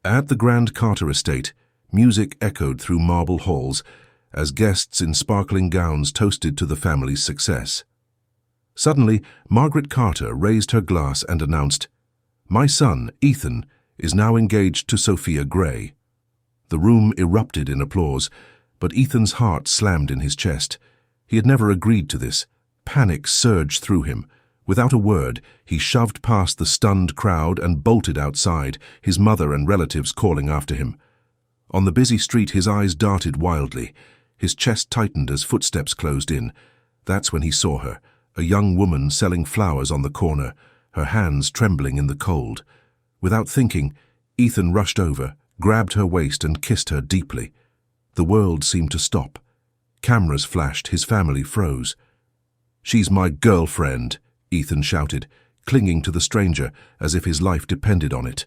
At the Grand Carter estate, music echoed through marble halls as guests in sparkling gowns toasted to the family's success. Suddenly, Margaret Carter raised her glass and announced, "My son, Ethan, is now engaged to Sophia Gray." The room erupted in applause, but Ethan's heart slammed in his chest. He had never agreed to this. Panic surged through him. Without a word, he shoved past the stunned crowd and bolted outside, his mother and relatives calling after him. On the busy street, his eyes darted wildly. His chest tightened as footsteps closed in. That's when he saw her, a young woman selling flowers on the corner, her hands trembling in the cold. Without thinking, Ethan rushed over, grabbed her waist and kissed her deeply. The world seemed to stop. Cameras flashed, his family froze. "She's my girlfriend," Ethan shouted, clinging to the stranger as if his life depended on it.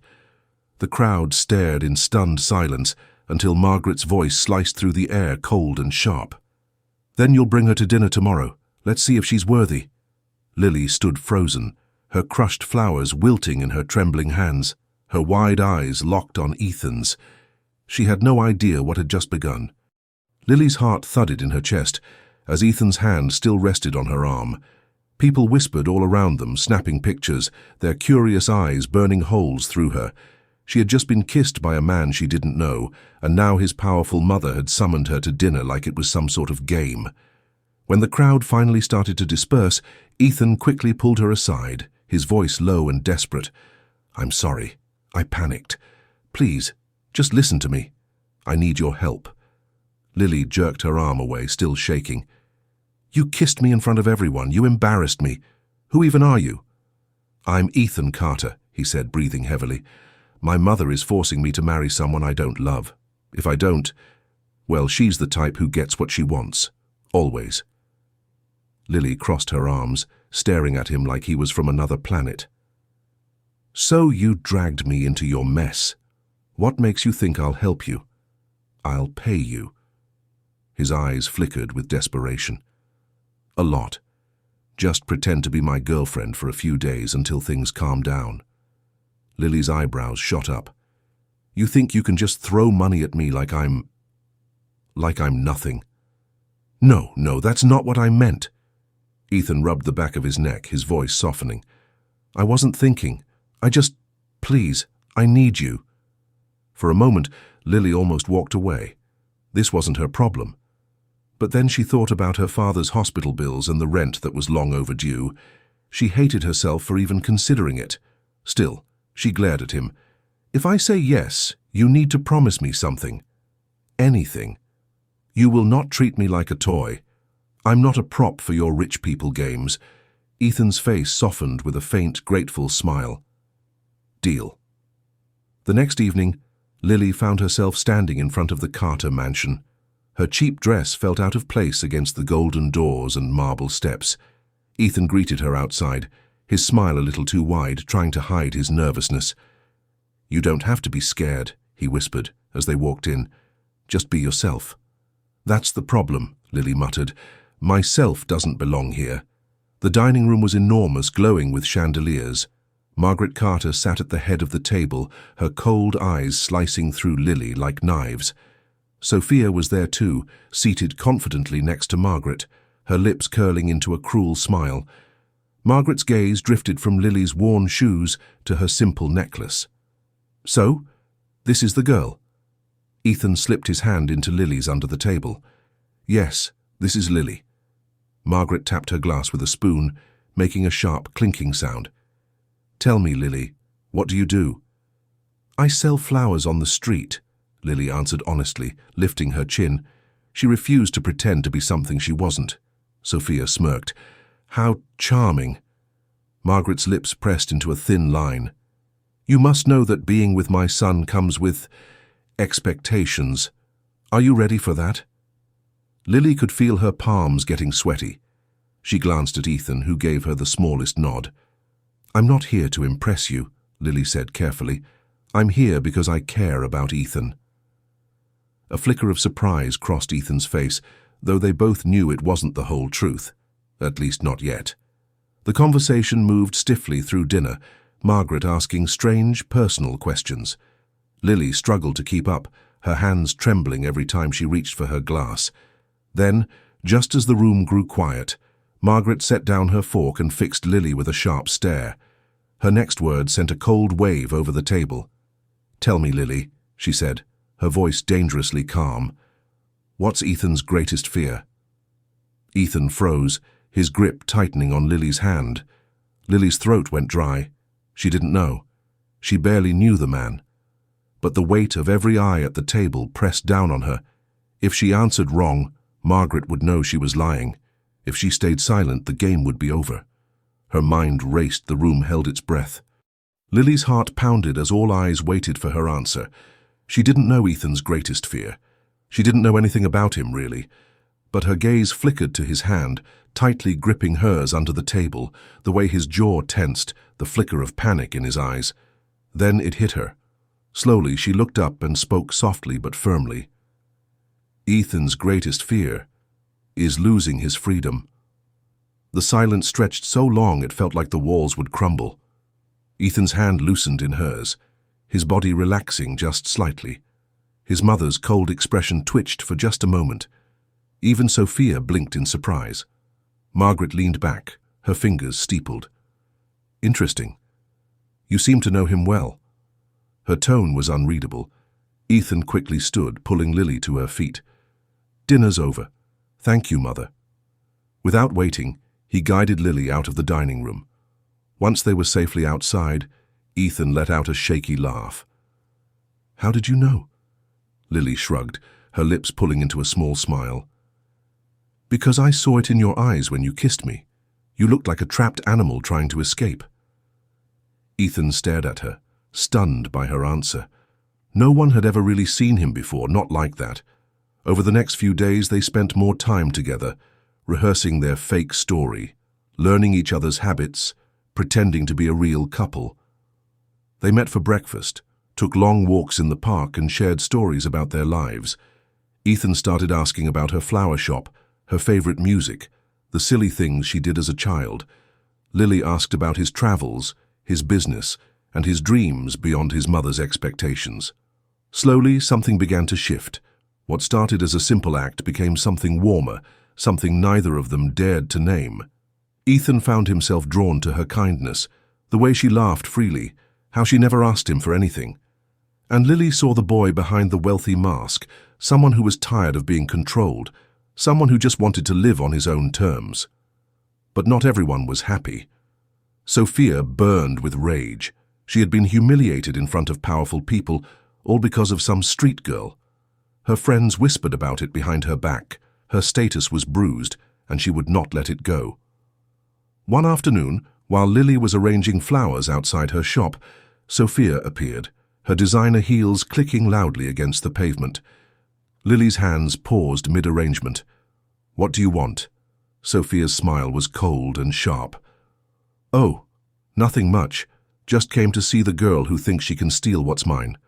The crowd stared in stunned silence until Margaret's voice sliced through the air, cold and sharp. "Then you'll bring her to dinner tomorrow. Let's see if she's worthy." Lily stood frozen, her crushed flowers wilting in her trembling hands, her wide eyes locked on Ethan's. She had no idea what had just begun. Lily's heart thudded in her chest as Ethan's hand still rested on her arm. People whispered all around them, snapping pictures, their curious eyes burning holes through her. She had just been kissed by a man she didn't know, and now his powerful mother had summoned her to dinner like it was some sort of game. When the crowd finally started to disperse, Ethan quickly pulled her aside, his voice low and desperate. "I'm sorry. I panicked. Please, just listen to me. I need your help." Lily jerked her arm away, still shaking. "You kissed me in front of everyone. You embarrassed me. Who even are you?" "I'm Ethan Carter," he said, breathing heavily. "My mother is forcing me to marry someone I don't love. If I don't, well, she's the type who gets what she wants. Always." Lily crossed her arms, staring at him like he was from another planet. "So you dragged me into your mess. What makes you think I'll help you? I'll pay you." His eyes flickered with desperation. "A lot. Just pretend to be my girlfriend for a few days until things calm down." Lily's eyebrows shot up. "You think you can just throw money at me like I'm nothing?" No, that's not what I meant." Ethan rubbed the back of his neck, his voice softening. "I wasn't thinking. Please, I need you." For a moment, Lily almost walked away. This wasn't her problem. But then she thought about her father's hospital bills and the rent that was long overdue. She hated herself for even considering it. Still, she glared at him. "If I say yes, you need to promise me something. Anything. You will not treat me like a toy. I'm not a prop for your rich people games." Ethan's face softened with a faint, grateful smile. "Deal." The next evening, Lily found herself standing in front of the Carter mansion. Her cheap dress felt out of place against the golden doors and marble steps. Ethan greeted her outside, his smile a little too wide, trying to hide his nervousness. "You don't have to be scared," he whispered as they walked in. "Just be yourself." "That's the problem," Lily muttered. "Myself doesn't belong here." The dining room was enormous, glowing with chandeliers. Margaret Carter sat at the head of the table, her cold eyes slicing through Lily like knives. Sophia was there too, seated confidently next to Margaret, her lips curling into a cruel smile. Margaret's gaze drifted from Lily's worn shoes to her simple necklace. "So, this is the girl?" Ethan slipped his hand into Lily's under the table. "Yes, this is Lily." Margaret tapped her glass with a spoon, making a sharp clinking sound. "Tell me, Lily, what do you do?" "I sell flowers on the street," Lily answered honestly, lifting her chin. She refused to pretend to be something she wasn't. Sophia smirked. "How charming." Margaret's lips pressed into a thin line. "You must know that being with my son comes with expectations. Are you ready for that?" Lily could feel her palms getting sweaty. She glanced at Ethan, who gave her the smallest nod. "I'm not here to impress you," Lily said carefully. "I'm here because I care about Ethan." A flicker of surprise crossed Ethan's face, though they both knew it wasn't the whole truth. At least not yet. The conversation moved stiffly through dinner, Margaret asking strange, personal questions. Lily struggled to keep up, her hands trembling every time she reached for her glass. Then, just as the room grew quiet, Margaret set down her fork and fixed Lily with a sharp stare. Her next word sent a cold wave over the table. "Tell me, Lily," she said, her voice dangerously calm. "What's Ethan's greatest fear?" Ethan froze, his grip tightening on Lily's hand. Lily's throat went dry. She didn't know. She barely knew the man. But the weight of every eye at the table pressed down on her. If she answered wrong, Margaret would know she was lying. If she stayed silent, the game would be over. Her mind raced, the room held its breath. Lily's heart pounded as all eyes waited for her answer. She didn't know Ethan's greatest fear. She didn't know anything about him, really. But her gaze flickered to his hand, tightly gripping hers under the table, the way his jaw tensed, the flicker of panic in his eyes. Then it hit her. Slowly, she looked up and spoke softly but firmly. "Ethan's greatest fear is losing his freedom." The silence stretched so long it felt like the walls would crumble. Ethan's hand loosened in hers, his body relaxing just slightly. His mother's cold expression twitched for just a moment. Even Sophia blinked in surprise. Margaret leaned back, her fingers steepled. "Interesting. You seem to know him well." Her tone was unreadable. Ethan quickly stood, pulling Lily to her feet. "Dinner's over. Thank you, Mother." Without waiting, he guided Lily out of the dining room. Once they were safely outside, Ethan let out a shaky laugh. "How did you know?" Lily shrugged, her lips pulling into a small smile. "Because I saw it in your eyes when you kissed me. You looked like a trapped animal trying to escape." Ethan stared at her, stunned by her answer. No one had ever really seen him before, not like that. Over the next few days, they spent more time together, rehearsing their fake story, learning each other's habits, pretending to be a real couple. They met for breakfast, took long walks in the park, and shared stories about their lives. Ethan started asking about her flower shop, her favorite music, the silly things she did as a child. Lily asked about his travels, his business, and his dreams beyond his mother's expectations. Slowly, something began to shift. What started as a simple act became something warmer, something neither of them dared to name. Ethan found himself drawn to her kindness, the way she laughed freely, how she never asked him for anything. And Lily saw the boy behind the wealthy mask, someone who was tired of being controlled, someone who just wanted to live on his own terms. But not everyone was happy. Sophia burned with rage. She had been humiliated in front of powerful people, all because of some street girl. Her friends whispered about it behind her back. Her status was bruised, and she would not let it go. One afternoon, while Lily was arranging flowers outside her shop, Sophia appeared, her designer heels clicking loudly against the pavement. Lily's hands paused mid-arrangement. "What do you want?" Sophia's smile was cold and sharp. "Oh, nothing much. Just came to see the girl who thinks she can steal what's mine."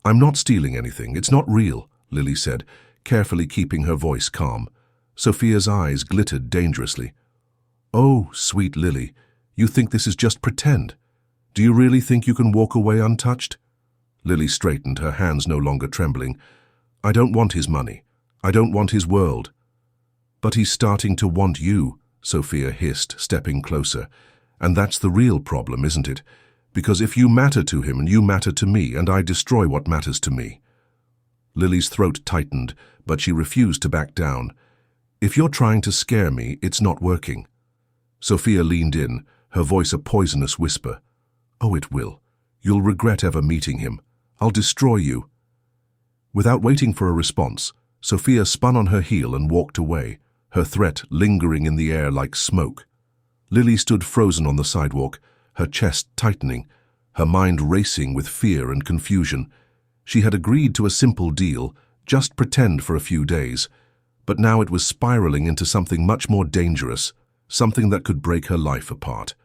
"I'm not stealing anything. It's not real," Lily said, carefully keeping her voice calm. Sophia's eyes glittered dangerously. "Oh, sweet Lily, you think this is just pretend? Do you really think you can walk away untouched?" Lily straightened, her hands no longer trembling. "I don't want his money. I don't want his world." "But he's starting to want you," Sophia hissed, stepping closer. "And that's the real problem, isn't it? Because if you matter to him and you matter to me, and I destroy what matters to me." Lily's throat tightened, but she refused to back down. "If you're trying to scare me, it's not working." Sophia leaned in, her voice a poisonous whisper. "Oh, it will. You'll regret ever meeting him. I'll destroy you." Without waiting for a response, Sophia spun on her heel and walked away, her threat lingering in the air like smoke. Lily stood frozen on the sidewalk, her chest tightening, her mind racing with fear and confusion. She had agreed to a simple deal, just pretend for a few days, but now it was spiraling into something much more dangerous, something that could break her life apart.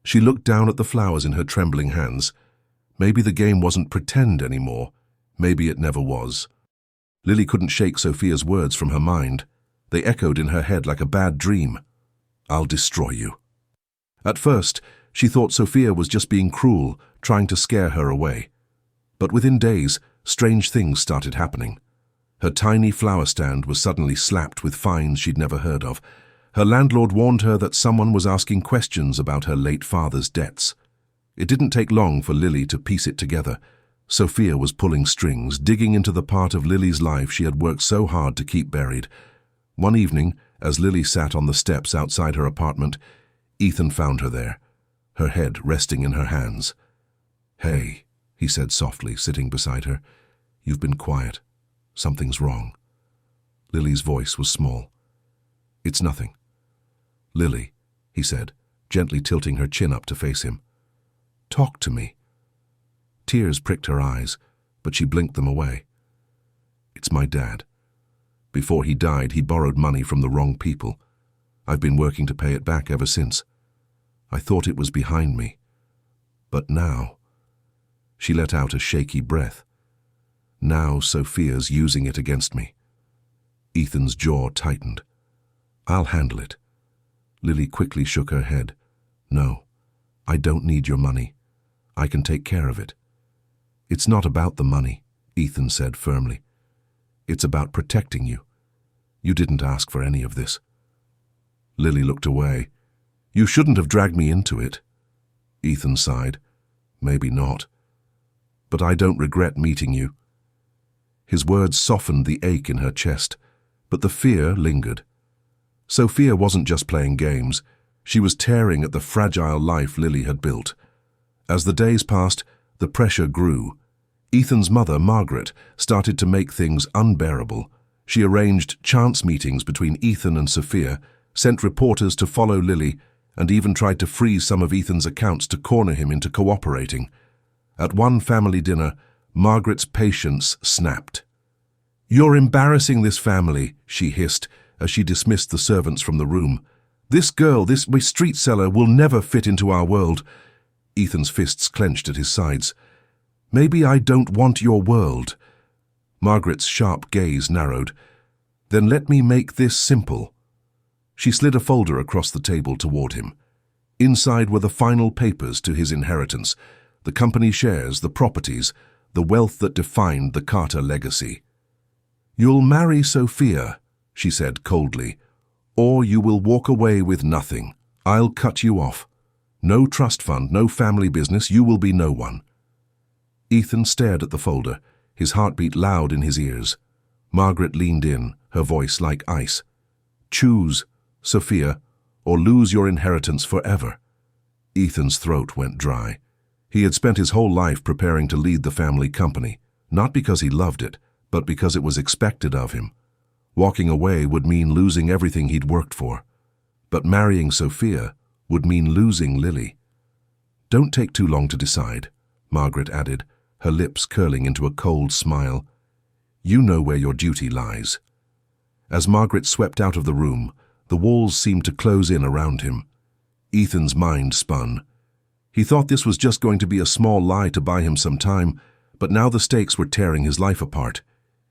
She looked down at the flowers in her trembling hands. Maybe the game wasn't pretend anymore. Maybe it never was. Lily couldn't shake Sophia's words from her mind. They echoed in her head like a bad dream. "I'll destroy you." At first, she thought Sophia was just being cruel, trying to scare her away. But within days, strange things started happening. Her tiny flower stand was suddenly slapped with fines she'd never heard of. Her landlord warned her that someone was asking questions about her late father's debts. It didn't take long for Lily to piece it together. Sophia was pulling strings, digging into the part of Lily's life she had worked so hard to keep buried. One evening, as Lily sat on the steps outside her apartment, Ethan found her there, her head resting in her hands. "Hey," he said softly, sitting beside her. "You've been quiet. Something's wrong." Lily's voice was small. "It's nothing." "Lily," he said, gently tilting her chin up to face him. "Talk to me." Tears pricked her eyes, but she blinked them away. "It's my dad. Before he died, he borrowed money from the wrong people. I've been working to pay it back ever since. I thought it was behind me. But now—" She let out a shaky breath. "Now Sophia's using it against me." Ethan's jaw tightened. "I'll handle it." Lily quickly shook her head. "No, I don't need your money. I can take care of it." "It's not about the money," Ethan said firmly. "It's about protecting you. You didn't ask for any of this." Lily looked away. "You shouldn't have dragged me into it." Ethan sighed. "Maybe not. But I don't regret meeting you." His words softened the ache in her chest, but the fear lingered. Sophia wasn't just playing games. She was tearing at the fragile life Lily had built. As the days passed, the pressure grew. Ethan's mother, Margaret, started to make things unbearable. She arranged chance meetings between Ethan and Sophia, sent reporters to follow Lily, and even tried to freeze some of Ethan's accounts to corner him into cooperating. At one family dinner, Margaret's patience snapped. "You're embarrassing this family," she hissed as she dismissed the servants from the room. "This girl, this street seller, will never fit into our world." Ethan's fists clenched at his sides. "Maybe I don't want your world." Margaret's sharp gaze narrowed. "Then let me make this simple." She slid a folder across the table toward him. Inside were the final papers to his inheritance, the company shares, the properties, the wealth that defined the Carter legacy. "You'll marry Sophia," she said coldly, "or you will walk away with nothing. I'll cut you off. No trust fund, no family business, you will be no one." Ethan stared at the folder, his heartbeat loud in his ears. Margaret leaned in, her voice like ice. "Choose, Sophia, or lose your inheritance forever." Ethan's throat went dry. He had spent his whole life preparing to lead the family company, not because he loved it, but because it was expected of him. Walking away would mean losing everything he'd worked for. But marrying Sophia would mean losing Lily. "Don't take too long to decide," Margaret added, her lips curling into a cold smile. "You know where your duty lies." As Margaret swept out of the room, the walls seemed to close in around him. Ethan's mind spun. He thought this was just going to be a small lie to buy him some time, but now the stakes were tearing his life apart.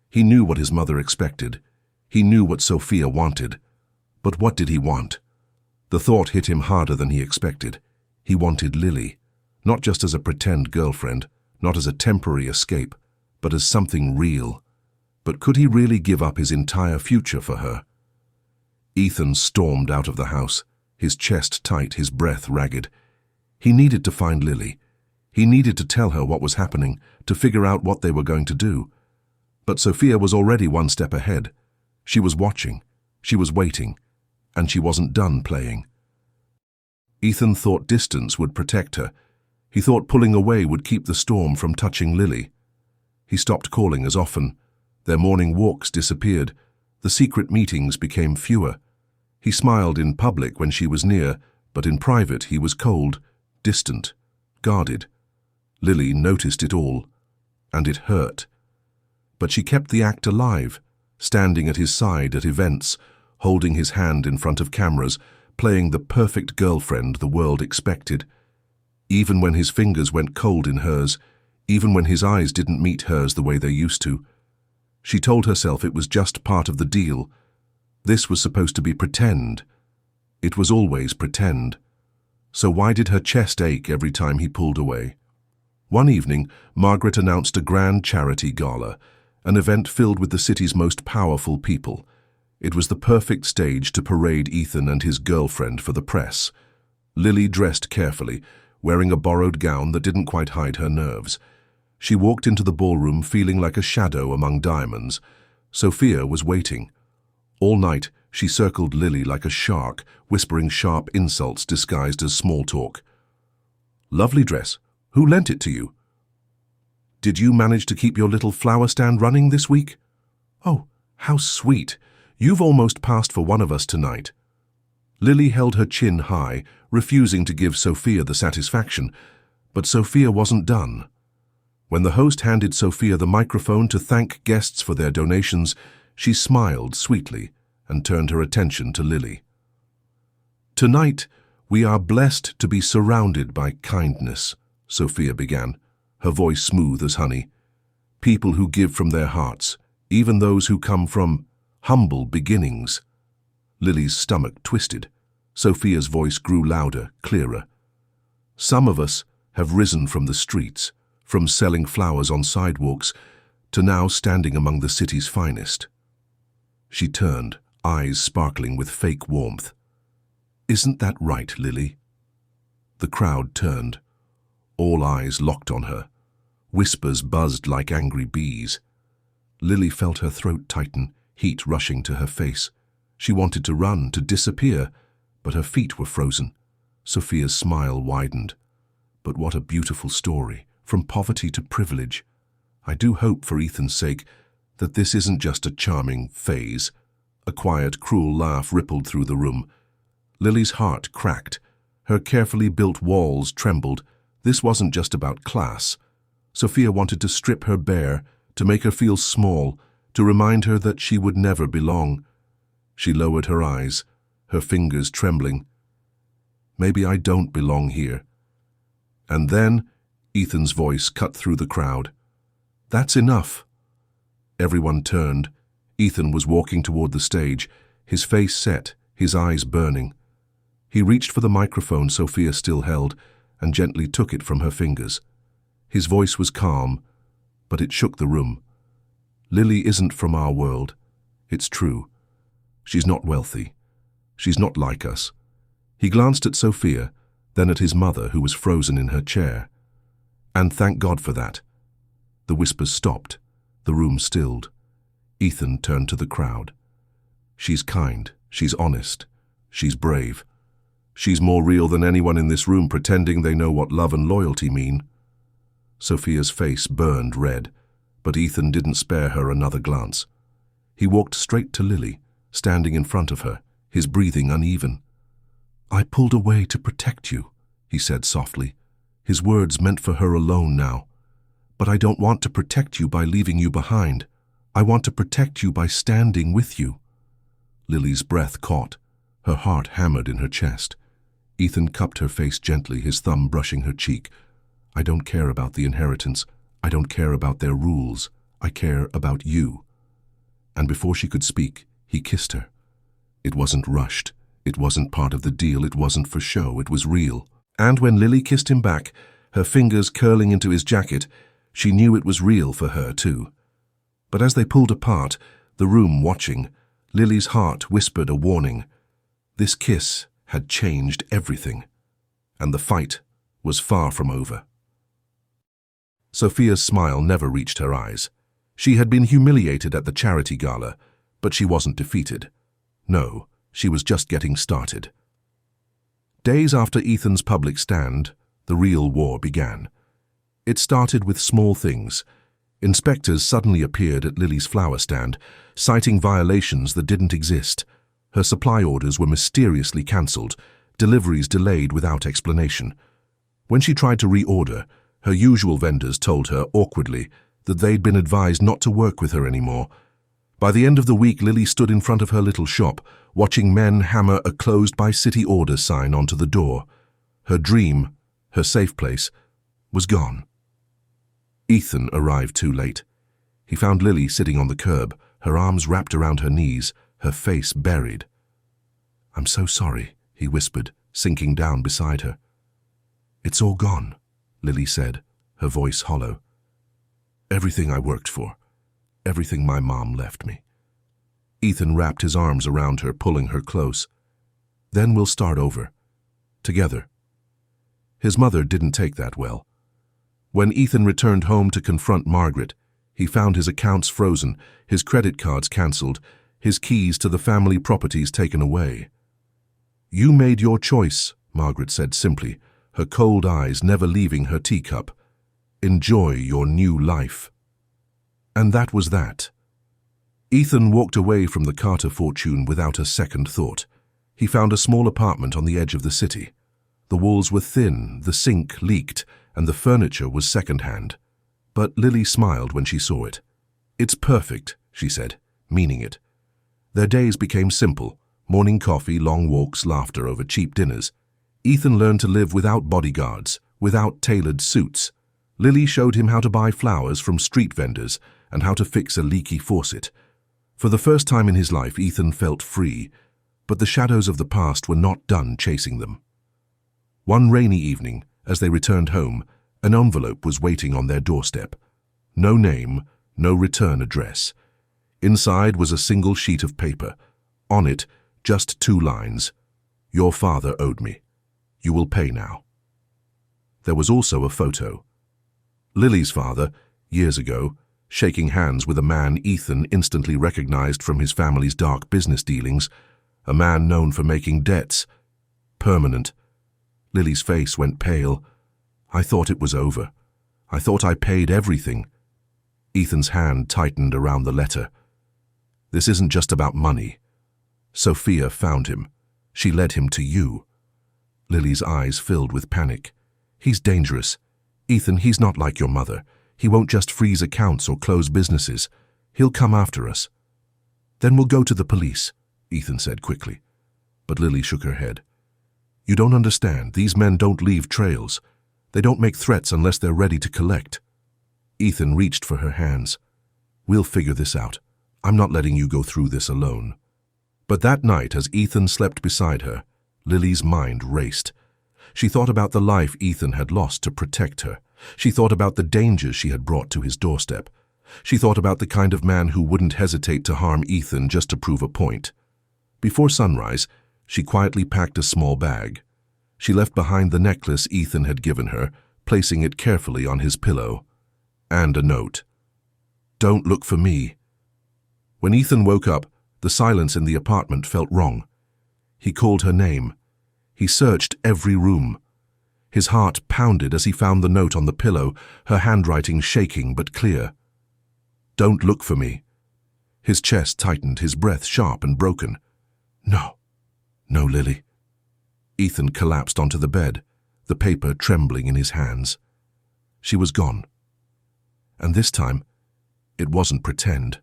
He knew what his mother expected. He knew what Sophia wanted. But what did he want? The thought hit him harder than he expected. He wanted Lily, not just as a pretend girlfriend, not as a temporary escape, but as something real. But could he really give up his entire future for her? Ethan stormed out of the house, his chest tight, his breath ragged. He needed to find Lily. He needed to tell her what was happening, to figure out what they were going to do. But Sophia was already one step ahead. She was watching, she was waiting, and she wasn't done playing. Ethan thought distance would protect her. He thought pulling away would keep the storm from touching Lily. He stopped calling as often. Their morning walks disappeared. The secret meetings became fewer. He smiled in public when she was near, but in private he was cold, distant, guarded. Lily noticed it all, and it hurt. But she kept the act alive, standing at his side at events, holding his hand in front of cameras, playing the perfect girlfriend the world expected. Even when his fingers went cold in hers, even when his eyes didn't meet hers the way they used to. She told herself it was just part of the deal. This was supposed to be pretend. It was always pretend. So why did her chest ache every time he pulled away? One evening, Margaret announced a grand charity gala, an event filled with the city's most powerful people. It was the perfect stage to parade Ethan and his girlfriend for the press. Lily dressed carefully, wearing a borrowed gown that didn't quite hide her nerves. She walked into the ballroom feeling like a shadow among diamonds. Sophia was waiting. All night, she circled Lily like a shark, whispering sharp insults disguised as small talk. "Lovely dress. Who lent it to you? Did you manage to keep your little flower stand running this week? Oh, how sweet. You've almost passed for one of us tonight." Lily held her chin high, refusing to give Sophia the satisfaction, but Sophia wasn't done. When the host handed Sophia the microphone to thank guests for their donations, she smiled sweetly and turned her attention to Lily. "Tonight, we are blessed to be surrounded by kindness," Sophia began, her voice smooth as honey. "People who give from their hearts, even those who come from humble beginnings." Lily's stomach twisted. Sophia's voice grew louder, clearer. "Some of us have risen from the streets, from selling flowers on sidewalks, to now standing among the city's finest." She turned, eyes sparkling with fake warmth. "Isn't that right, Lily?" The crowd turned. All eyes locked on her. Whispers buzzed like angry bees. Lily felt her throat tighten, heat rushing to her face. She wanted to run, to disappear, but her feet were frozen. Sophia's smile widened. "But what a beautiful story, from poverty to privilege. I do hope, for Ethan's sake, that this isn't just a charming phase." A quiet, cruel laugh rippled through the room. Lily's heart cracked. Her carefully built walls trembled. This wasn't just about class. Sophia wanted to strip her bare, to make her feel small, to remind her that she would never belong. She lowered her eyes, her fingers trembling. "Maybe I don't belong here." And then Ethan's voice cut through the crowd. "That's enough." Everyone turned. Ethan was walking toward the stage, his face set, his eyes burning. He reached for the microphone Sophia still held and gently took it from her fingers. His voice was calm, but it shook the room. "Lily isn't from our world. It's true. She's not wealthy. She's not like us." He glanced at Sophia, then at his mother, who was frozen in her chair. "And thank God for that." The whispers stopped. The room stilled. Ethan turned to the crowd. "She's kind. She's honest. She's brave. She's more real than anyone in this room pretending they know what love and loyalty mean." Sophia's face burned red, but Ethan didn't spare her another glance. He walked straight to Lily, standing in front of her, his breathing uneven. "I pulled away to protect you," he said softly, his words meant for her alone now. "But I don't want to protect you by leaving you behind. I want to protect you by standing with you." Lily's breath caught, her heart hammered in her chest. Ethan cupped her face gently, his thumb brushing her cheek. "I don't care about the inheritance. I don't care about their rules. I care about you." And before she could speak, he kissed her. It wasn't rushed. It wasn't part of the deal. It wasn't for show. It was real. And when Lily kissed him back, her fingers curling into his jacket, she knew it was real for her too. But as they pulled apart, the room watching, Lily's heart whispered a warning. This kiss had changed everything, and the fight was far from over. Sophia's smile never reached her eyes. She had been humiliated at the charity gala, but she wasn't defeated. No, she was just getting started. Days after Ethan's public stand, the real war began. It started with small things. Inspectors suddenly appeared at Lily's flower stand, citing violations that didn't exist. Her supply orders were mysteriously cancelled, deliveries delayed without explanation. When she tried to reorder, her usual vendors told her, awkwardly, that they'd been advised not to work with her anymore. By the end of the week, Lily stood in front of her little shop, watching men hammer a closed by city order sign onto the door. Her dream, her safe place, was gone. Ethan arrived too late. He found Lily sitting on the curb, her arms wrapped around her knees, her face buried. "I'm so sorry," he whispered, sinking down beside her. "It's all gone," Lily said, her voice hollow. Everything I worked for, everything my mom left me. Ethan wrapped his arms around her, pulling her close. Then we'll start over. Together. His mother didn't take that well. When Ethan returned home to confront Margaret, he found his accounts frozen, his credit cards cancelled, his keys to the family properties taken away. You made your choice, Margaret said simply, her cold eyes never leaving her teacup. Enjoy your new life. And that was that. Ethan walked away from the Carter fortune without a second thought. He found a small apartment on the edge of the city. The walls were thin, the sink leaked, and the furniture was second-hand. But Lily smiled when she saw it. It's perfect, she said, meaning it. Their days became simple, morning coffee, long walks, laughter over cheap dinners. Ethan learned to live without bodyguards, without tailored suits. Lily showed him how to buy flowers from street vendors and how to fix a leaky faucet. For the first time in his life, Ethan felt free, but the shadows of the past were not done chasing them. One rainy evening, as they returned home, an envelope was waiting on their doorstep. No name, no return address. Inside was a single sheet of paper. On it, just 2 lines. Your father owed me. You will pay now. There was also a photo. Lily's father, years ago, shaking hands with a man Ethan instantly recognized from his family's dark business dealings, a man known for making debts. Permanent. Lily's face went pale. I thought it was over. I thought I paid everything. Ethan's hand tightened around the letter. This isn't just about money. Sophia found him. She led him to you. Lily's eyes filled with panic. He's dangerous. Ethan, he's not like your mother. He won't just freeze accounts or close businesses. He'll come after us. Then we'll go to the police, Ethan said quickly. But Lily shook her head. You don't understand. These men don't leave trails. They don't make threats unless they're ready to collect. Ethan reached for her hands. We'll figure this out. I'm not letting you go through this alone. But that night, as Ethan slept beside her, Lily's mind raced. She thought about the life Ethan had lost to protect her. She thought about the dangers she had brought to his doorstep. She thought about the kind of man who wouldn't hesitate to harm Ethan just to prove a point. Before sunrise, she quietly packed a small bag. She left behind the necklace Ethan had given her, placing it carefully on his pillow. And a note. Don't look for me. When Ethan woke up, the silence in the apartment felt wrong. He called her name. He searched every room. His heart pounded as he found the note on the pillow, her handwriting shaking but clear. Don't look for me. His chest tightened, his breath sharp and broken. No. No, Lily. Ethan collapsed onto the bed, the paper trembling in his hands. She was gone. And this time, it wasn't pretend.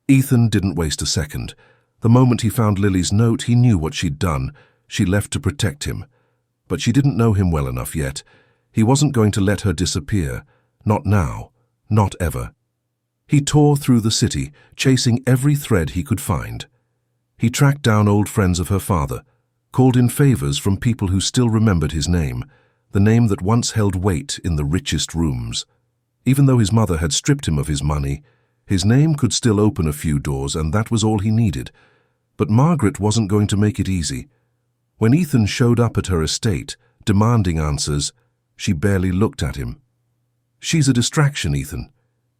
Ethan didn't waste a second. The moment he found Lily's note, he knew what she'd done. She left to protect him. But she didn't know him well enough yet. He wasn't going to let her disappear. Not now. Not ever. He tore through the city, chasing every thread he could find. He tracked down old friends of her father, called in favors from people who still remembered his name, the name that once held weight in the richest rooms. Even though his mother had stripped him of his money, his name could still open a few doors, and that was all he needed. But Margaret wasn't going to make it easy. When Ethan showed up at her estate, demanding answers, she barely looked at him. She's a distraction, Ethan.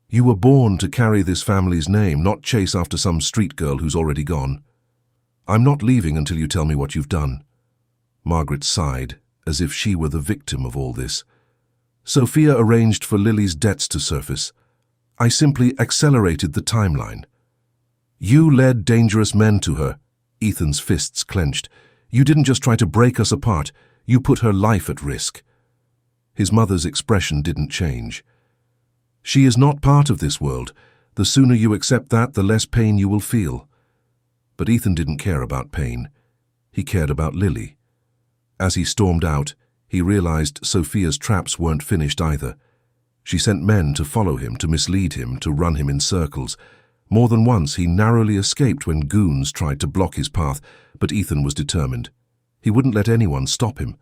You were born to carry this family's name, not chase after some street girl who's already gone. I'm not leaving until you tell me what you've done. Margaret sighed, as if she were the victim of all this. Sophia arranged for Lily's debts to surface. I simply accelerated the timeline. You led dangerous men to her. Ethan's fists clenched. You didn't just try to break us apart. You put her life at risk. His mother's expression didn't change. She is not part of this world. The sooner you accept that, the less pain you will feel. But Ethan didn't care about pain. He cared about Lily. As he stormed out, he realized Sophia's traps weren't finished either. She sent men to follow him, to mislead him, to run him in circles. More than once he narrowly escaped when goons tried to block his path, but Ethan was determined. He wouldn't let anyone stop him.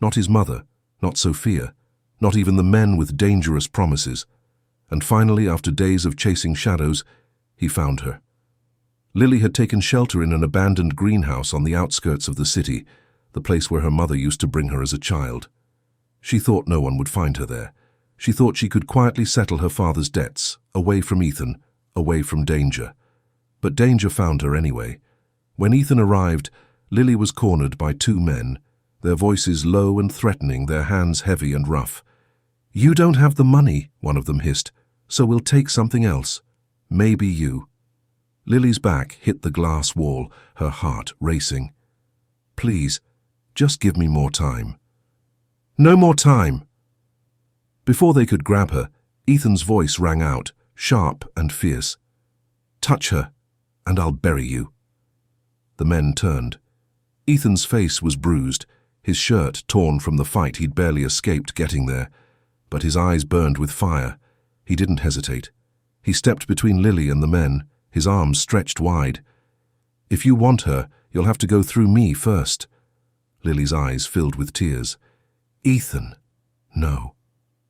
Not his mother, not Sophia, not even the men with dangerous promises. And finally, after days of chasing shadows, he found her. Lily had taken shelter in an abandoned greenhouse on the outskirts of the city, the place where her mother used to bring her as a child. She thought no one would find her there. She thought she could quietly settle her father's debts, away from Ethan, away from danger. But danger found her anyway. When Ethan arrived, Lily was cornered by two men, their voices low and threatening, their hands heavy and rough. "You don't have the money," one of them hissed, "so we'll take something else. Maybe you." Lily's back hit the glass wall, her heart racing. "Please, just give me more time." "No more time." Before they could grab her, Ethan's voice rang out, sharp and fierce. "Touch her, and I'll bury you." The men turned. Ethan's face was bruised, his shirt torn from the fight he'd barely escaped getting there, but his eyes burned with fire. He didn't hesitate. He stepped between Lily and the men, his arms stretched wide. "If you want her, you'll have to go through me first." Lily's eyes filled with tears. "Ethan." "No."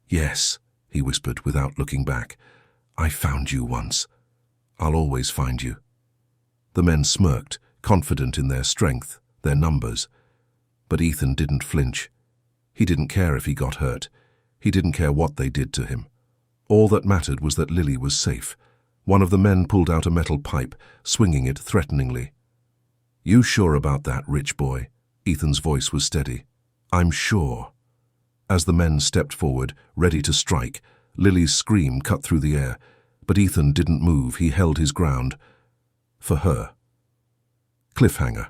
"Yes," he whispered without looking back. "I found you once. I'll always find you." The men smirked, confident in their strength, their numbers. But Ethan didn't flinch. He didn't care if he got hurt. He didn't care what they did to him. All that mattered was that Lily was safe. One of the men pulled out a metal pipe, swinging it threateningly. "You sure about that, rich boy?" Ethan's voice was steady. "I'm sure." As the men stepped forward, ready to strike, Lily's scream cut through the air, but Ethan didn't move. He held his ground. For her. Cliffhanger.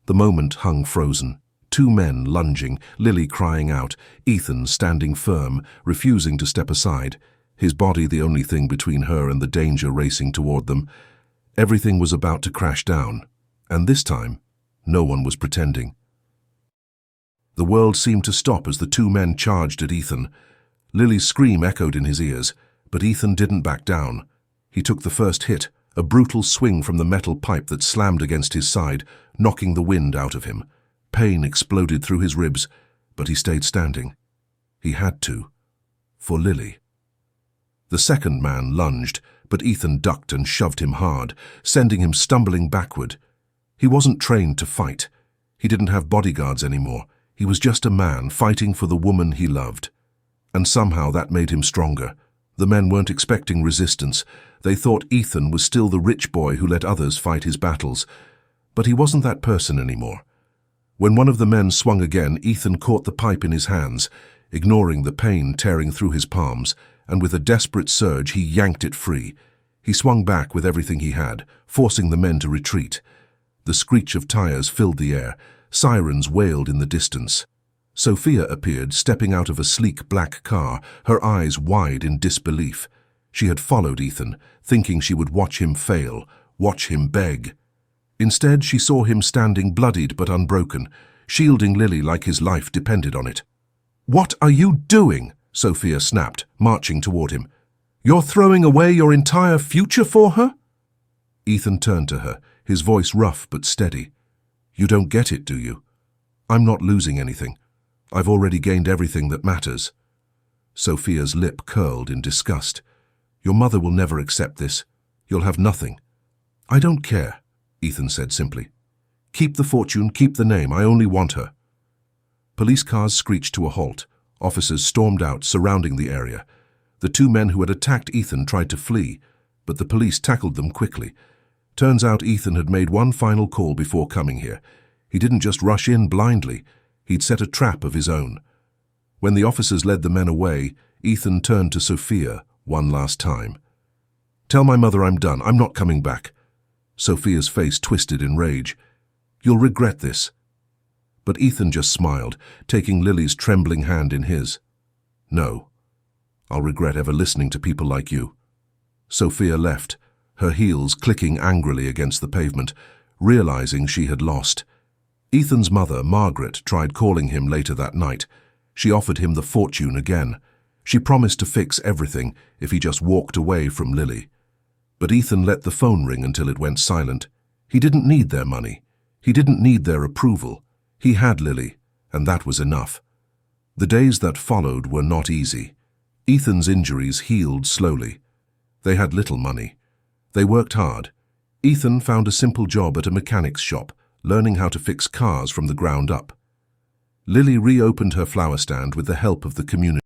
The moment hung frozen. Two men lunging, Lily crying out, Ethan standing firm, refusing to step aside, his body the only thing between her and the danger racing toward them. Everything was about to crash down, and this time, no one was pretending. The world seemed to stop as the two men charged at Ethan. Lily's scream echoed in his ears, but Ethan didn't back down. He took the first hit, a brutal swing from the metal pipe that slammed against his side, knocking the wind out of him. Pain exploded through his ribs, but he stayed standing. He had to. For Lily. The second man lunged, but Ethan ducked and shoved him hard, sending him stumbling backward. He wasn't trained to fight. He didn't have bodyguards anymore. He was just a man fighting for the woman he loved. And somehow that made him stronger. The men weren't expecting resistance. They thought Ethan was still the rich boy who let others fight his battles. But he wasn't that person anymore. When one of the men swung again, Ethan caught the pipe in his hands, ignoring the pain tearing through his palms, and with a desperate surge he yanked it free. He swung back with everything he had, forcing the men to retreat. The screech of tires filled the air. Sirens wailed in the distance. Sophia appeared, stepping out of a sleek black car, her eyes wide in disbelief. She had followed Ethan, thinking she would watch him fail, watch him beg. Instead, she saw him standing bloodied but unbroken, shielding Lily like his life depended on it. "What are you doing?" Sophia snapped, marching toward him. "You're throwing away your entire future for her?" Ethan turned to her, his voice rough but steady. "You don't get it, do you? I'm not losing anything. I've already gained everything that matters." Sophia's lip curled in disgust. "Your mother will never accept this. You'll have nothing." "I don't care," Ethan said simply. "Keep the fortune, keep the name. I only want her." Police cars screeched to a halt. Officers stormed out, surrounding the area. The two men who had attacked Ethan tried to flee, but the police tackled them quickly. Turns out Ethan had made one final call before coming here. He didn't just rush in blindly. He'd set a trap of his own. When the officers led the men away, Ethan turned to Sophia one last time. "Tell my mother I'm done. I'm not coming back." Sophia's face twisted in rage. "You'll regret this." But Ethan just smiled, taking Lily's trembling hand in his. "No. I'll regret ever listening to people like you." Sophia left, her heels clicking angrily against the pavement, realizing she had lost. Ethan's mother, Margaret, tried calling him later that night. She offered him the fortune again. She promised to fix everything if he just walked away from Lily. But Ethan let the phone ring until it went silent. He didn't need their money. He didn't need their approval. He had Lily, and that was enough. The days that followed were not easy. Ethan's injuries healed slowly. They had little money. They worked hard. Ethan found a simple job at a mechanic's shop, learning how to fix cars from the ground up. Lily reopened her flower stand with the help of the community.